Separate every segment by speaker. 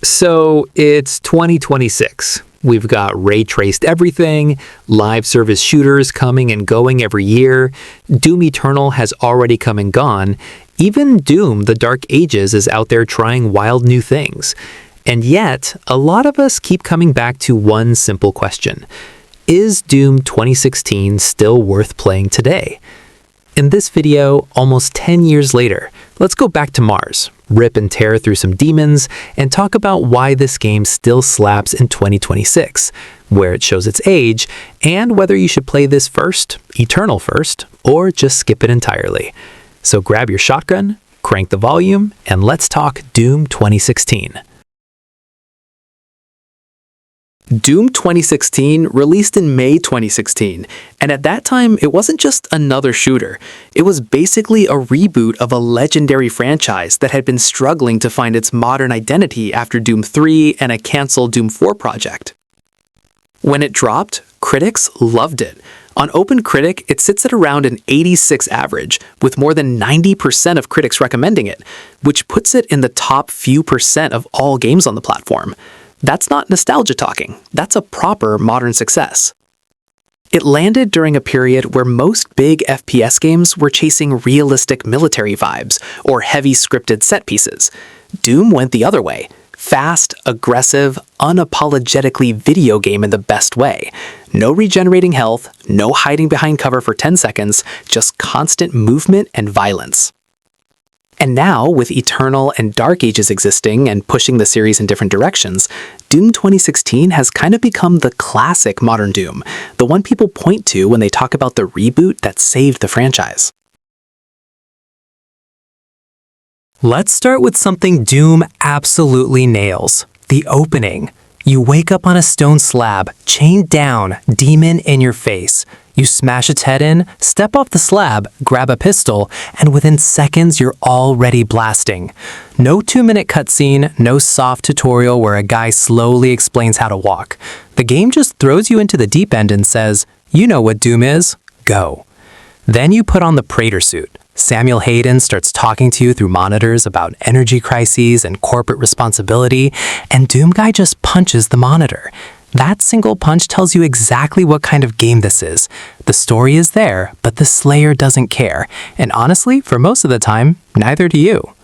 Speaker 1: So it's 2026. We've got ray-traced everything, live service shooters coming and going every year, Doom Eternal has already come and gone, even Doom: The Dark Ages is out there trying wild new things. And yet, a lot of us keep coming back to one simple question. Is Doom 2016 still worth playing today? In this video, almost 10 years later, let's go back to Mars, rip and tear through some demons, and talk about why this game still slaps in 2026, where it shows its age, and whether you should play this first, Eternal first, or just skip it entirely. So grab your shotgun, crank the volume, and let's talk Doom 2016. Doom 2016 released in May 2016, and at that time it wasn't just another shooter. It was basically a reboot of a legendary franchise that had been struggling to find its modern identity after Doom 3 and a cancelled Doom 4 project. When it dropped, critics loved it. On OpenCritic, it sits at around an 86 average, with more than 90% of critics recommending it, which puts it in the top few percent of all games on the platform. That's not nostalgia talking, that's a proper modern success. It landed during a period where most big FPS games were chasing realistic military vibes or heavy scripted set pieces. Doom went the other way. Fast, aggressive, unapologetically video game in the best way. No regenerating health, no hiding behind cover for 10 seconds, just constant movement and violence. And now, with Eternal and Dark Ages existing and pushing the series in different directions, Doom 2016 has kind of become the classic modern Doom, the one people point to when they talk about the reboot that saved the franchise. Let's start with something Doom absolutely nails: the opening. You wake up on a stone slab, chained down, demon in your face. You smash its head in, step off the slab, grab a pistol, and within seconds you're already blasting. No 2-minute cutscene, no soft tutorial where a guy slowly explains how to walk. The game just throws you into the deep end and says, "You know what Doom is, go." Then you put on the Praetor suit. Samuel Hayden starts talking to you through monitors about energy crises and corporate responsibility, and Doom Guy just punches the monitor. That single punch tells you exactly what kind of game this is. The story is there, but the Slayer doesn't care, and honestly, for most of the time, neither do you.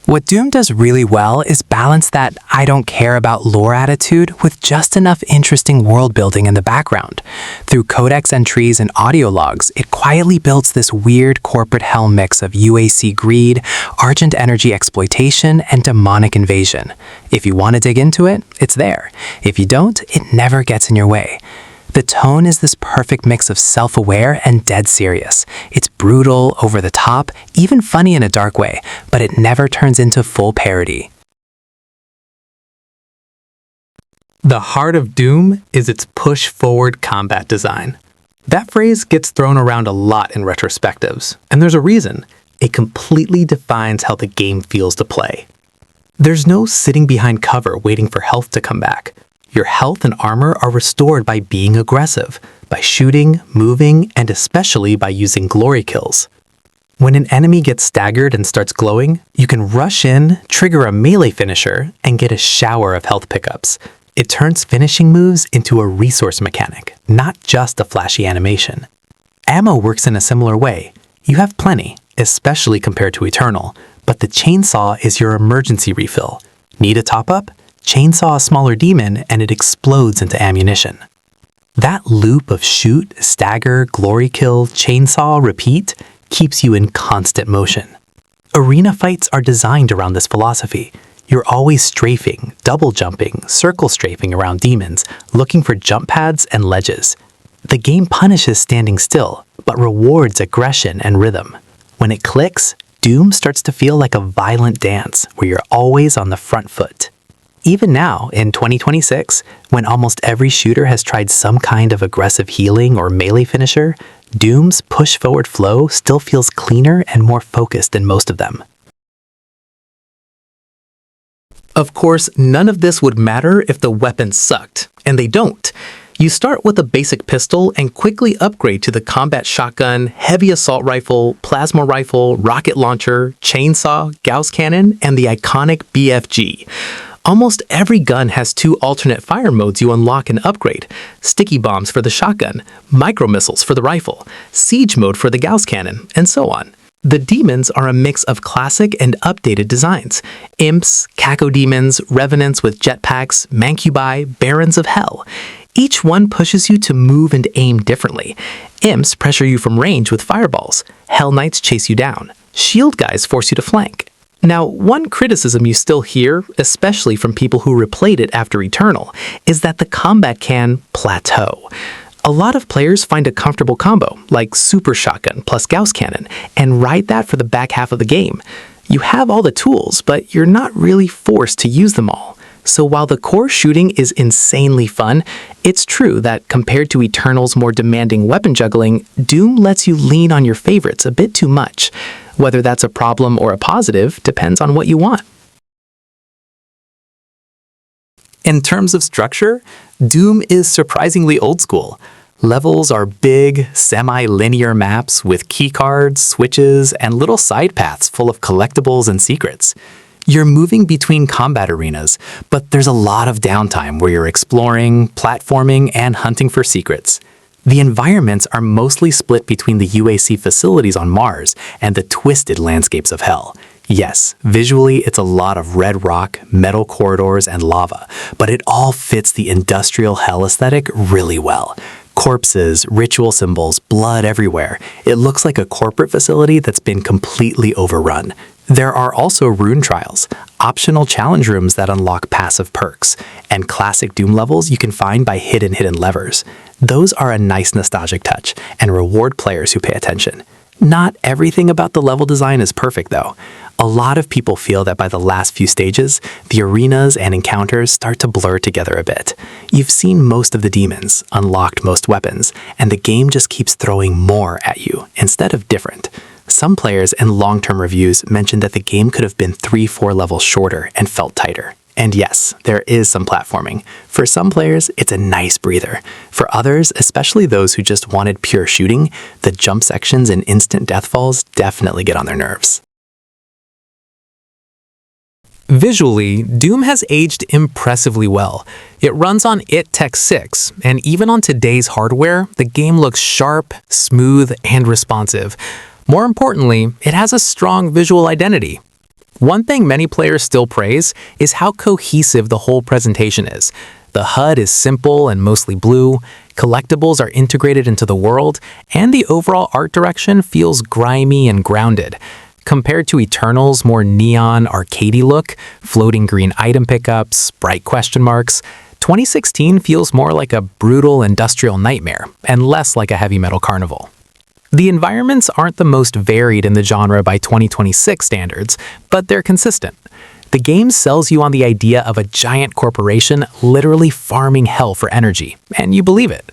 Speaker 1: What Doom does really well is balance that I don't care about lore attitude with just enough interesting world building in the background. Through codex entries and audio logs, it quietly builds this weird corporate hell mix of UAC greed, Argent energy exploitation, and demonic invasion. If you want to dig into it, it's there. If you don't, it never gets in your way. The tone is this perfect mix of self-aware and dead serious. It's brutal, over the top, even funny in a dark way, but it never turns into full parody. The heart of Doom is its push-forward combat design. That phrase gets thrown around a lot in retrospectives, and there's a reason. It completely defines how the game feels to play. There's no sitting behind cover waiting for health to come back. Your health and armor are restored by being aggressive, by shooting, moving, and especially by using glory kills. When an enemy gets staggered and starts glowing, you can rush in, trigger a melee finisher, and get a shower of health pickups. It turns finishing moves into a resource mechanic, not just a flashy animation. Ammo works in a similar way. You have plenty, especially compared to Eternal, but the chainsaw is your emergency refill. Need a top-up? Chainsaw a smaller demon and it explodes into ammunition. That loop of shoot, stagger, glory kill, chainsaw, repeat keeps you in constant motion. Arena fights are designed around this philosophy. You're always strafing, double jumping, circle strafing around demons, looking for jump pads and ledges. The game punishes standing still, but rewards aggression and rhythm. When it clicks, Doom starts to feel like a violent dance where you're always on the front foot. Even now, in 2026, when almost every shooter has tried some kind of aggressive healing or melee finisher, Doom's push-forward flow still feels cleaner and more focused than most of them. Of course, none of this would matter if the weapons sucked, and they don't. You start with a basic pistol and quickly upgrade to the combat shotgun, heavy assault rifle, plasma rifle, rocket launcher, chainsaw, Gauss cannon, and the iconic BFG. Almost every gun has 2 alternate fire modes you unlock and upgrade: sticky bombs for the shotgun, micro missiles for the rifle, siege mode for the Gauss cannon, and so on. The demons are a mix of classic and updated designs: imps, cacodemons, revenants with jetpacks, mancubi, barons of hell. Each one pushes you to move and aim differently. Imps pressure you from range with fireballs. Hell Knights chase you down. Shield guys force you to flank. Now, one criticism you still hear, especially from people who replayed it after Eternal, is that the combat can plateau. A lot of players find a comfortable combo, like Super Shotgun plus Gauss Cannon, and ride that for the back half of the game. You have all the tools, but you're not really forced to use them all. So while the core shooting is insanely fun, it's true that compared to Eternal's more demanding weapon juggling, Doom lets you lean on your favorites a bit too much. Whether that's a problem or a positive depends on what you want. In terms of structure, Doom is surprisingly old school. Levels are big, semi-linear maps with keycards, switches, and little side paths full of collectibles and secrets. You're moving between combat arenas, but there's a lot of downtime where you're exploring, platforming, and hunting for secrets. The environments are mostly split between the UAC facilities on Mars and the twisted landscapes of Hell. Yes, visually it's a lot of red rock, metal corridors, and lava, but it all fits the industrial Hell aesthetic really well. Corpses, ritual symbols, blood everywhere. It looks like a corporate facility that's been completely overrun. There are also rune trials, optional challenge rooms that unlock passive perks, and classic Doom levels you can find by hidden levers. Those are a nice nostalgic touch and reward players who pay attention. Not everything about the level design is perfect though. A lot of people feel that by the last few stages, the arenas and encounters start to blur together a bit. You've seen most of the demons, unlocked most weapons, and the game just keeps throwing more at you instead of different. Some players in long-term reviews mentioned that the game could have been 3-4 levels shorter and felt tighter. And yes, there is some platforming. For some players, it's a nice breather. For others, especially those who just wanted pure shooting, the jump sections and instant death falls definitely get on their nerves. Visually, Doom has aged impressively well. It runs on IT Tech 6, and even on today's hardware, the game looks sharp, smooth, and responsive. More importantly, it has a strong visual identity. One thing many players still praise is how cohesive the whole presentation is. The HUD is simple and mostly blue, collectibles are integrated into the world, and the overall art direction feels grimy and grounded. Compared to Eternal's more neon, arcadey look, floating green item pickups, bright question marks, 2016 feels more like a brutal industrial nightmare and less like a heavy metal carnival. The environments aren't the most varied in the genre by 2026 standards, but they're consistent. The game sells you on the idea of a giant corporation literally farming hell for energy, and you believe it.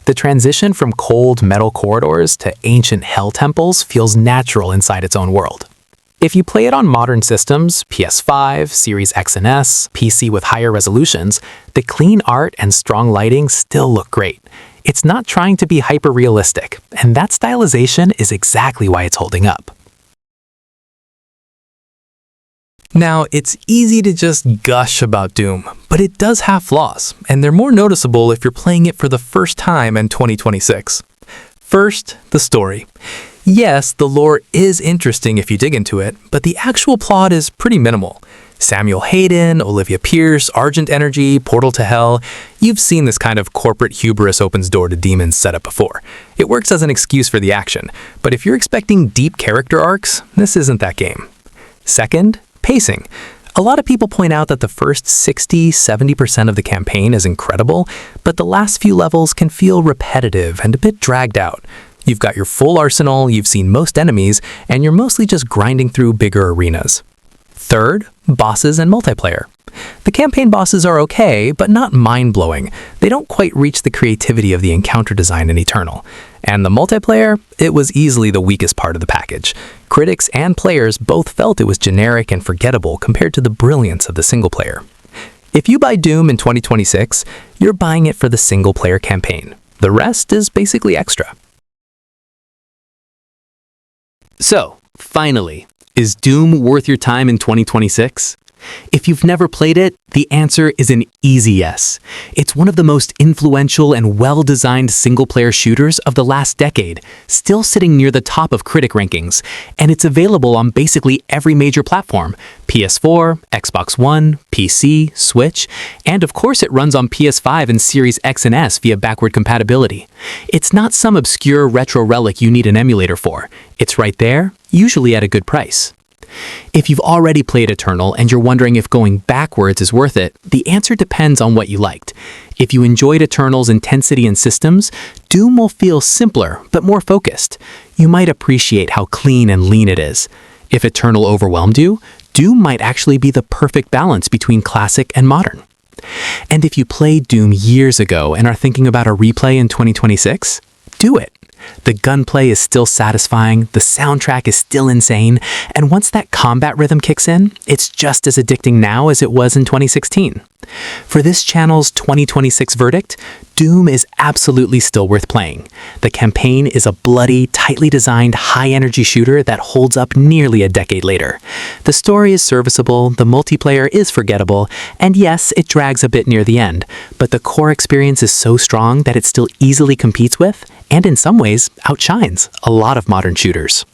Speaker 1: The transition from cold metal corridors to ancient hell temples feels natural inside its own world. If you play it on modern systems, PS5, Series X and S, PC with higher resolutions, the clean art and strong lighting still look great. It's not trying to be hyper-realistic, and that stylization is exactly why it's holding up. Now, it's easy to just gush about Doom, but it does have flaws, and they're more noticeable if you're playing it for the first time in 2026. First, the story. Yes, the lore is interesting if you dig into it, but the actual plot is pretty minimal. Samuel Hayden, Olivia Pierce, Argent Energy, Portal to Hell. You've seen this kind of corporate hubris opens door to demons setup before. It works as an excuse for the action, but if you're expecting deep character arcs, this isn't that game. Second, pacing. A lot of people point out that the first 60-70% of the campaign is incredible, but the last few levels can feel repetitive and a bit dragged out. You've got your full arsenal, you've seen most enemies, and you're mostly just grinding through bigger arenas. Third, bosses and multiplayer. The campaign bosses are okay, but not mind-blowing. They don't quite reach the creativity of the encounter design in Eternal. And the multiplayer, it was easily the weakest part of the package. Critics and players both felt it was generic and forgettable compared to the brilliance of the single player. If you buy Doom in 2026, you're buying it for the single-player campaign. The rest is basically extra. So, finally, is Doom worth your time in 2026? If you've never played it, the answer is an easy yes. It's one of the most influential and well-designed single-player shooters of the last decade, still sitting near the top of critic rankings, and it's available on basically every major platform: PS4, Xbox One, PC, Switch, and of course it runs on PS5 and Series X and S via backward compatibility. It's not some obscure retro relic you need an emulator for. It's right there, usually at a good price. If you've already played Eternal and you're wondering if going backwards is worth it, the answer depends on what you liked. If you enjoyed Eternal's intensity and systems, Doom will feel simpler but more focused. You might appreciate how clean and lean it is. If Eternal overwhelmed you, Doom might actually be the perfect balance between classic and modern. And if you played Doom years ago and are thinking about a replay in 2026, do it. The gunplay is still satisfying, the soundtrack is still insane, and once that combat rhythm kicks in, it's just as addicting now as it was in 2016. For this channel's 2026 verdict, Doom is absolutely still worth playing. The campaign is a bloody, tightly designed, high-energy shooter that holds up nearly a decade later. The story is serviceable, the multiplayer is forgettable, and yes, it drags a bit near the end, but the core experience is so strong that it still easily competes with, and in some ways, outshines, a lot of modern shooters.